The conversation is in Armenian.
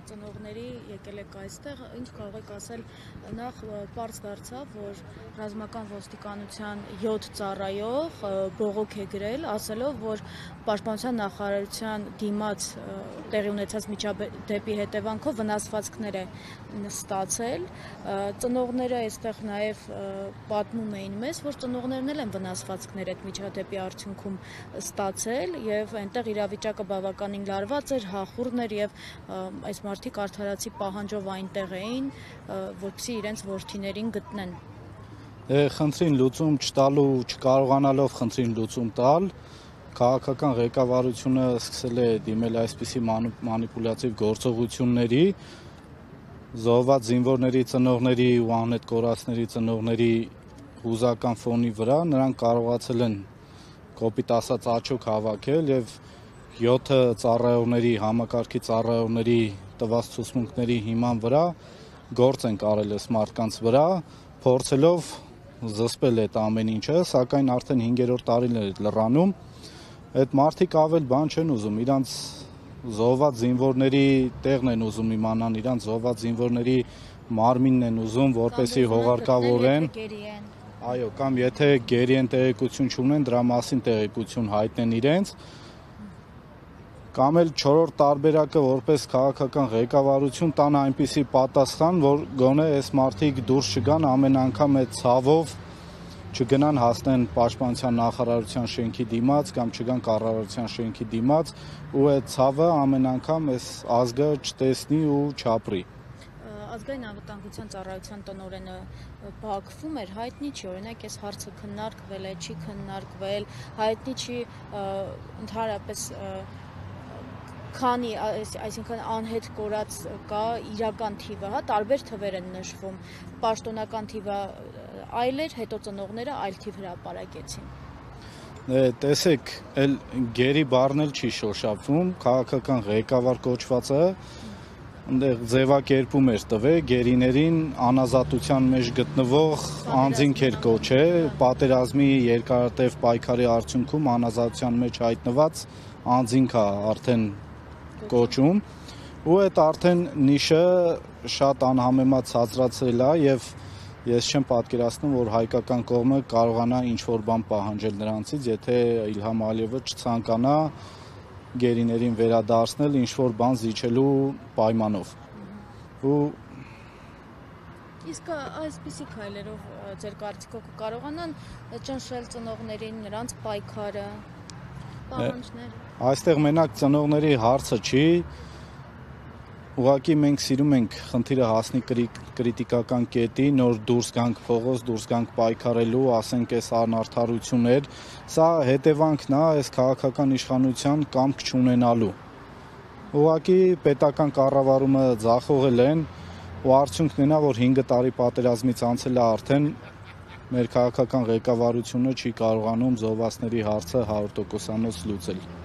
Ծնողների եկել եք այստեղ, ինչ կարող եք ասել, նախ պարզ դարձավ, որ ռազմական ոստիկանության 7 ծառայող բողոք է գրել, ասելով, որ Պաշտպանության նախարարության դիմաց տեղի ունեցած միջադեպի հետևանքով վնասվածքներ է ստացել։ Ծնողները այստեղ նաև պատմում էին մեզ, որ ծնողներն էլ են վնասվածքներ այդ միջադեպի արդյունքում ստացել եւ այնտեղ իրավիճակը բավականին լարված էր, հախուռն էր եւ այս մարդիկ արդարացի պահանջով այնտեղ էին, որպեսզի իրենց որդիներին գտնեն։ Խնդրին լուծում չտալու, չկարողանալով խնդրին լուծում տալ, քաղաքական ղեկավարությունը սկսել է դիմել այսպիսի մանիպուլյատիվ գործողությունների, զոհված զինվորների ծնողների ու անհետ կորածների ծնողների հուզական ֆոնի վրա նրանք կարողացել են կոպիտ ասած աչոք հավաքել եւ 7 ծառայողների, համակարգի ծառայողների տված ցուցմունքների հիման վրա գործ են կարել այս մարդկանց վրա, փորձելով զսպել այդ ամեն ինչը, սակայն արդեն 5-րդ տարին է լռանում։ Այդ մարդիկ ավել բան չեն ուզում, իրանց զոհված զինվորների տեղն են ուզում իմանան, իրանց զոհված զինվորների մարմինն են ուզում, որպեսզի հողարկավորեն։ Այո, կամ եթե գերի են տեղեկություն չունեն, դրա մասին տեղեկություն հայտնեն իրենց, կամ էլ 4-րդ տարբերակը որպես քաղաքական ղեկավարություն տան այնպիսի պատասխան, որ գոնե այս մարդիկ դուրս չգան ամեն անգամ այդ ցավով չգնան հասնեն Պաշտպանության նախարարության շենքի դիմաց կամ չգան կառավարության շենքի դիմաց ու այդ ցավը ամեն անգամ այս ազգը չտեսնի ու չապրի։ Ազգային անվտանգության ծառայության տնօրենը բախվում էր, հայտնի չի, օրինակ այս հարցը քննարկվել է, չի քննարկվել, հայտնի չի ընդհանրապես քանի, այսինքն անհետ կորած կա իրական թիվը, հա, տարբեր թվեր են նշվում, պաշտոնական թիվը այլ էր, հետո ծնողները այլ թիվ հրապարակեցին։ Տեսեք, էլ գերի բառն էլ չի շոշափվում, քաղաքական ղեկավար կոչվածը այնտեղ ձևակերպում էր տվել գերիներին անազատության մեջ գտնվող անձինք էր կոչել, պատերազմի երկարատև պայքարի արդյունքում անազատության մեջ հայտնված անձինք է արդեն կոչում ու այդ արդեն նիշը շատ անհամեմատ ցածրացել է եւ ես չեմ պատկերացնում, որ հայկական կողմը կարողանա ինչ-որ բան պահանջել նրանցից, եթե Իլհամ Ալիևը չցանկանա գերիներին վերադարձնել ինչ-որ բան զիջելու պայմանով։ Ու իսկ այսպիսի քայլերով ձեր կարծիքով կկարողանան ճնշել ծնողներին, նրանց պայքարը, պահանջները։ Այստեղ մենակ ծնողների հարցը չի, ուղղակի մենք սիրում ենք խնդիրը հասնի կրիտիկական կետի, նոր դուրս գանք փողոց, դուրս գանք պայքարելու, ասենք այս անարդարություններ, սա հետևանքն է այս քաղաքական իշխանության կամք չունենալու։ Ուղղակի պետական կառավարումը ձախողել են ու արդյունքն է նա, որ 5 տարի պատերազմից անցել է արդեն մեր քաղաքական ղեկավարությունը չի կարողանում զոհվածների հարցը 100%-անոց լուծել։